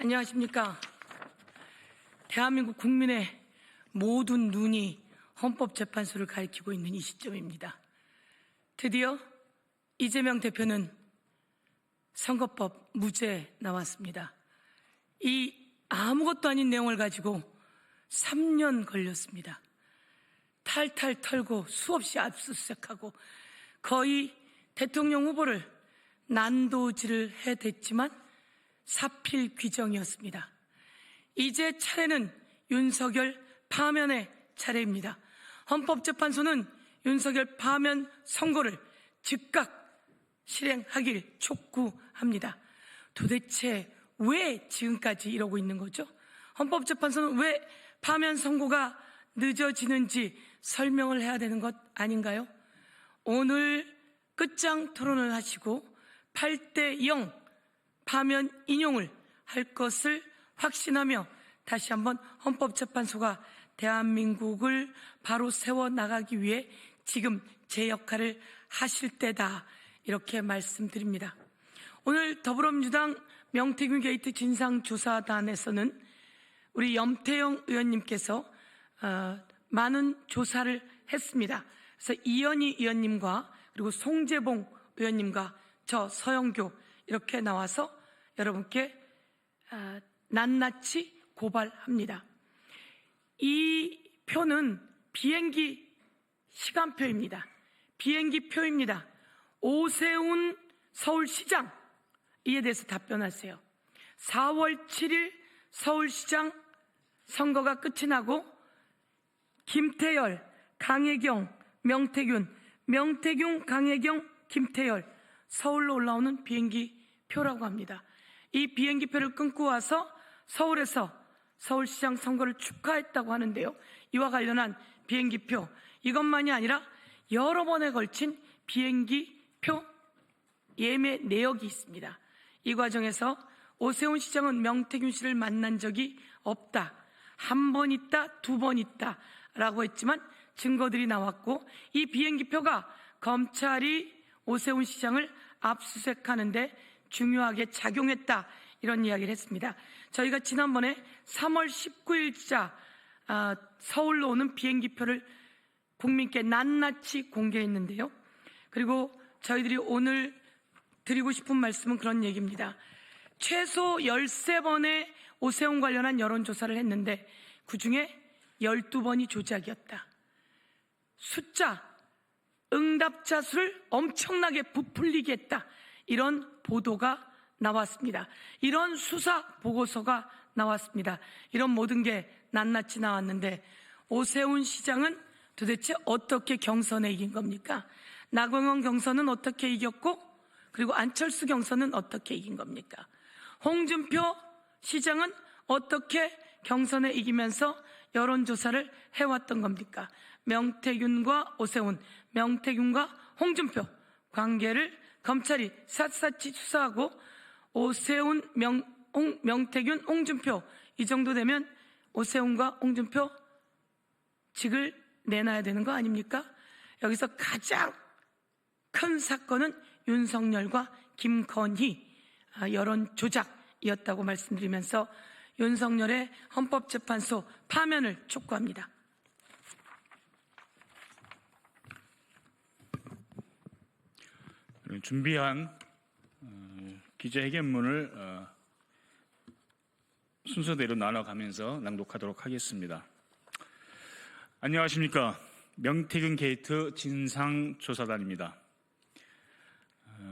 안녕하십니까. 대한민국 국민의 모든 눈이 헌법재판소를 가리키고 있는 이 시점입니다. 드디어 이재명 대표는 선거법 무죄 나왔습니다. 이 아무것도 아닌 내용을 가지고 3년 걸렸습니다. 탈탈 털고 수없이 압수수색하고 거의 대통령 후보를 난도질을 해댔지만 사필 규정이었습니다. 이제 차례는 윤석열 파면의 차례입니다. 헌법재판소는 윤석열 파면 선고를 즉각 실행하길 촉구합니다. 도대체 왜 지금까지 이러고 있는 거죠? 헌법재판소는 왜 파면 선고가 늦어지는지 설명을 해야 되는 것 아닌가요? 오늘 끝장 토론을 하시고 8대0 파면 인용을 할 것을 확신하며 다시 한번 헌법재판소가 대한민국을 바로 세워나가기 위해 지금 제 역할을 하실 때다, 이렇게 말씀드립니다. 오늘 더불어민주당 명태균 게이트 진상조사단에서는 우리 염태영 의원님께서 많은 조사를 했습니다. 그래서 이현희 의원님과 그리고 송재봉 의원님과 저 서영교 이렇게 나와서 여러분께 낱낱이 고발합니다. 이 표는 비행기 시간표입니다. 비행기표입니다. 오세훈 서울시장, 이에 대해서 답변하세요. 4월 7일 서울시장 선거가 끝이 나고 김태열, 강혜경, 명태균, 강혜경, 김태열 서울로 올라오는 비행기 표라고 합니다. 이 비행기표를 끊고 와서 서울에서 서울시장 선거를 축하했다고 하는데요. 이와 관련한 비행기표, 이것만이 아니라 여러 번에 걸친 비행기표 예매 내역이 있습니다. 이 과정에서 오세훈 시장은 명태균 씨를 만난 적이 없다, 한 번 있다, 두 번 있다 라고 했지만 증거들이 나왔고, 이 비행기표가 검찰이 오세훈 시장을 압수수색하는데 중요하게 작용했다, 이런 이야기를 했습니다. 저희가 지난번에 3월 19일자 서울로 오는 비행기표를 국민께 낱낱이 공개했는데요. 그리고 저희들이 오늘 드리고 싶은 말씀은 그런 얘기입니다. 최소 13번의 오세훈 관련한 여론조사를 했는데 그중에 12번이 조작이었다. 숫자, 응답자 수를 엄청나게 부풀리게 했다, 이런 보도가 나왔습니다. 이런 수사 보고서가 나왔습니다. 이런 모든 게 낱낱이 나왔는데 오세훈 시장은 도대체 어떻게 경선에 이긴 겁니까? 나경원 경선은 어떻게 이겼고, 그리고 안철수 경선은 어떻게 이긴 겁니까? 홍준표 시장은 어떻게 경선에 이기면서 여론조사를 해왔던 겁니까? 명태균과 오세훈, 명태균과 홍준표 관계를 검찰이 샅샅이 수사하고 오세훈, 명태균, 홍준표 이 정도 되면 오세훈과 홍준표 직을 내놔야 되는 거 아닙니까? 여기서 가장 큰 사건은 윤석열과 김건희 여론 조작이었다고 말씀드리면서 윤석열의 헌법재판소 파면을 촉구합니다. 준비한 기자회견문을 순서대로 나눠가면서 낭독하도록 하겠습니다. 안녕하십니까. 명태균 게이트 진상조사단입니다.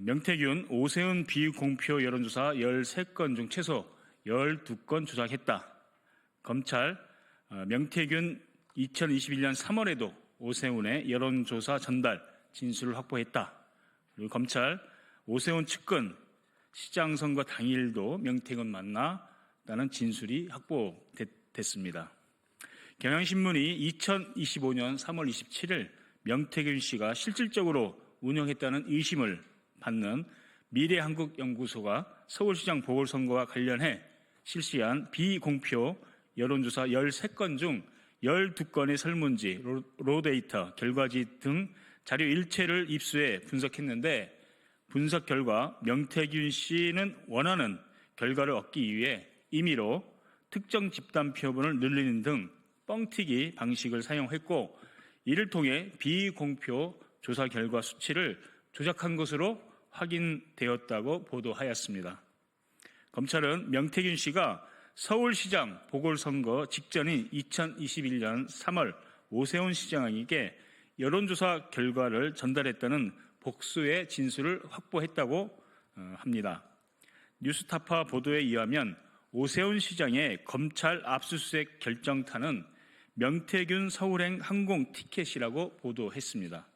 명태균, 오세훈 비공표 여론조사 13건 중 최소 12건 조작했다. 검찰, 명태균 2021년 3월에도 오세훈의 여론조사 전달 진술을 확보했다. 그리고 검찰, 오세훈 측근 시장 선거 당일도 명태균 만났다는 진술이 확보됐습니다. 경향신문이 2025년 3월 27일 명태균 씨가 실질적으로 운영했다는 의심을 받는 미래한국연구소가 서울시장 보궐선거와 관련해 실시한 비공표 여론조사 13건 중 12건의 설문지, 로데이터, 결과지 등 자료 일체를 입수해 분석했는데, 분석 결과 명태균 씨는 원하는 결과를 얻기 위해 임의로 특정 집단 표본을 늘리는 등 뻥튀기 방식을 사용했고, 이를 통해 비공표 조사 결과 수치를 조작한 것으로 확인되었다고 보도하였습니다. 검찰은 명태균 씨가 서울시장 보궐선거 직전인 2021년 3월 오세훈 시장에게 여론조사 결과를 전달했다는 복수의 진술을 확보했다고 합니다. 뉴스타파 보도에 의하면 오세훈 시장의 검찰 압수수색 결정타는 명태균 서울행 항공 티켓이라고 보도했습니다.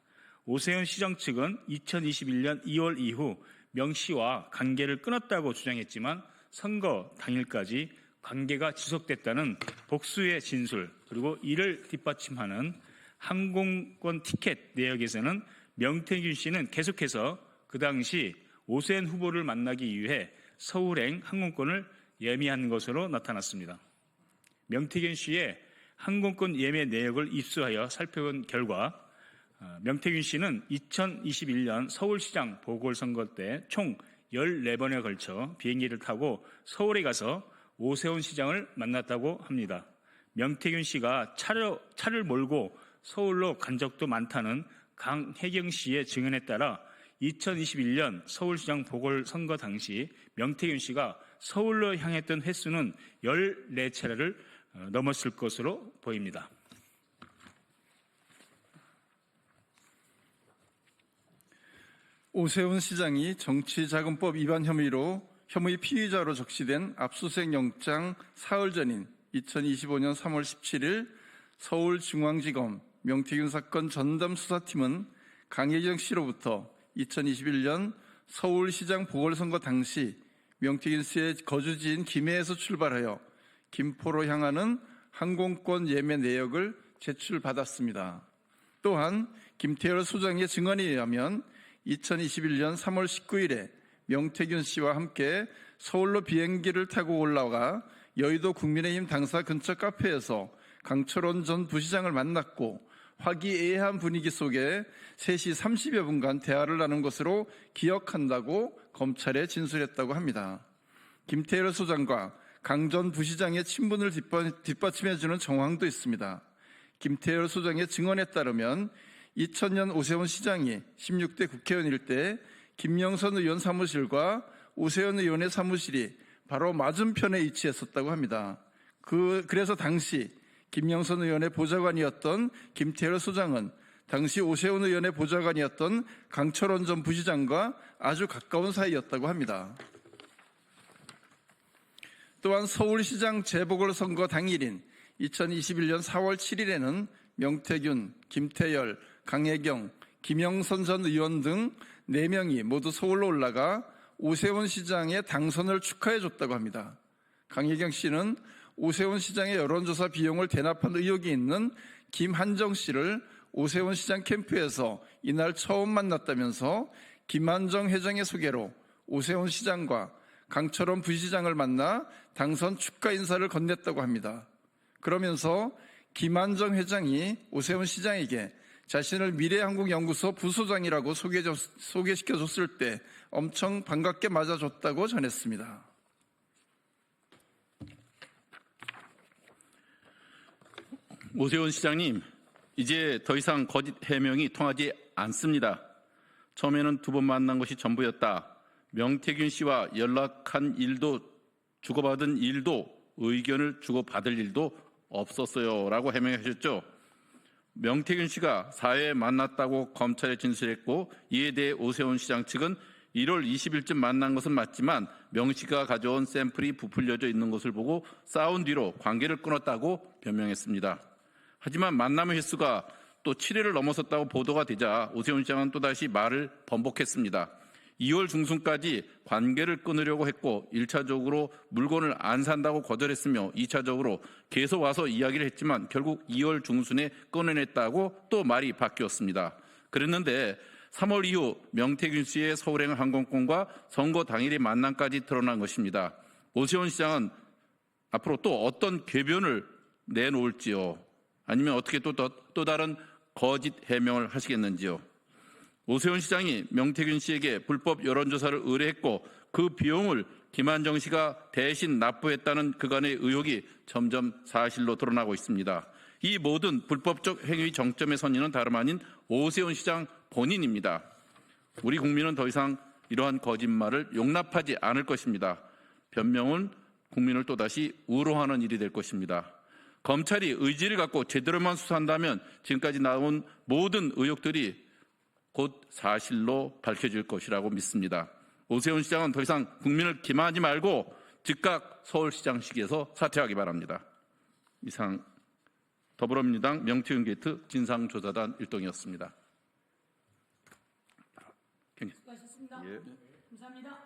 오세훈 시장 측은 2021년 2월 이후 명 씨와 관계를 끊었다고 주장했지만 선거 당일까지 관계가 지속됐다는 복수의 진술, 그리고 이를 뒷받침하는 항공권 티켓 내역에서는 명태균 씨는 계속해서 그 당시 오세훈 후보를 만나기 위해 서울행 항공권을 예매한 것으로 나타났습니다. 명태균 씨의 항공권 예매 내역을 입수하여 살펴본 결과 명태균 씨는 2021년 서울시장 보궐선거 때 총 14번에 걸쳐 비행기를 타고 서울에 가서 오세훈 시장을 만났다고 합니다. 명태균 씨가 차를 몰고 서울로 간 적도 많다는 강혜경 씨의 증언에 따라 2021년 서울시장 보궐선거 당시 명태균 씨가 서울로 향했던 횟수는 14차례를 넘었을 것으로 보입니다. 오세훈 시장이 정치자금법 위반 혐의 피의자로 적시된 압수수색 영장 사흘 전인 2025년 3월 17일 서울중앙지검 명태균 사건 전담 수사팀은 강혜경 씨로부터 2021년 서울시장 보궐선거 당시 명태균 씨의 거주지인 김해에서 출발하여 김포로 향하는 항공권 예매 내역을 제출받았습니다. 또한 김태열 소장의 증언에 의하면 2021년 3월 19일에 명태균 씨와 함께 서울로 비행기를 타고 올라가 여의도 국민의힘 당사 근처 카페에서 강철원 전 부시장을 만났고 화기애애한 분위기 속에 3시 30여 분간 대화를 나눈 것으로 기억한다고 검찰에 진술했다고 합니다. 김태열 소장과 강 전 부시장의 친분을 뒷받침해주는 정황도 있습니다. 김태열 소장의 증언에 따르면 2000년 오세훈 시장이 16대 국회의원일 때 김영선 의원 사무실과 오세훈 의원의 사무실이 바로 맞은편에 위치했었다고 합니다. 그래서 당시 김영선 의원의 보좌관이었던 김태열 소장은 당시 오세훈 의원의 보좌관이었던 강철원 전 부시장과 아주 가까운 사이였다고 합니다. 또한 서울시장 재보궐선거 당일인 2021년 4월 7일에는 명태균, 김태열, 강혜경, 김영선 전 의원 등 4명이 모두 서울로 올라가 오세훈 시장의 당선을 축하해줬다고 합니다. 강혜경 씨는 오세훈 시장의 여론조사 비용을 대납한 의혹이 있는 김한정 씨를 오세훈 시장 캠프에서 이날 처음 만났다면서 김한정 회장의 소개로 오세훈 시장과 강철원 부시장을 만나 당선 축하 인사를 건넸다고 합니다. 그러면서 김한정 회장이 오세훈 시장에게 자신을 미래항공연구소 부소장이라고 소개시켜줬을 때 엄청 반갑게 맞아줬다고 전했습니다. 오세훈 시장님, 이제 더 이상 거짓 해명이 통하지 않습니다. 처음에는 2번 만난 것이 전부였다. 명태균 씨와 연락한 일도 주고받은 일도 의견을 주고받을 일도 없었어요 라고 해명하셨죠. 명태균 씨가 4회에 만났다고 검찰에 진술했고, 이에 대해 오세훈 시장 측은 1월 20일쯤 만난 것은 맞지만 명 씨가 가져온 샘플이 부풀려져 있는 것을 보고 싸운 뒤로 관계를 끊었다고 변명했습니다. 하지만 만남의 횟수가 또 7회를 넘어섰다고 보도가 되자 오세훈 시장은 또다시 말을 번복했습니다. 2월 중순까지 관계를 끊으려고 했고 1차적으로 물건을 안 산다고 거절했으며 2차적으로 계속 와서 이야기를 했지만 결국 2월 중순에 끊어냈다고 또 말이 바뀌었습니다. 그랬는데 3월 이후 명태균 씨의 서울행 항공권과 선거 당일의 만남까지 드러난 것입니다. 오세훈 시장은 앞으로 또 어떤 궤변을 내놓을지요? 아니면 어떻게 또 다른 거짓 해명을 하시겠는지요? 오세훈 시장이 명태균 씨에게 불법 여론조사를 의뢰했고 그 비용을 김한정 씨가 대신 납부했다는 그간의 의혹이 점점 사실로 드러나고 있습니다. 이 모든 불법적 행위 정점에 선 이는 다름 아닌 오세훈 시장 본인입니다. 우리 국민은 더 이상 이러한 거짓말을 용납하지 않을 것입니다. 변명은 국민을 또다시 우롱하는 일이 될 것입니다. 검찰이 의지를 갖고 제대로만 수사한다면 지금까지 나온 모든 의혹들이 곧 사실로 밝혀질 것이라고 믿습니다. 오세훈 시장은 더 이상 국민을 기만하지 말고 즉각 서울시장직에서 사퇴하기 바랍니다. 이상 더불어민주당 명태균 게이트 진상조사단 일동이었습니다. 수고하셨습니다. 감사합니다.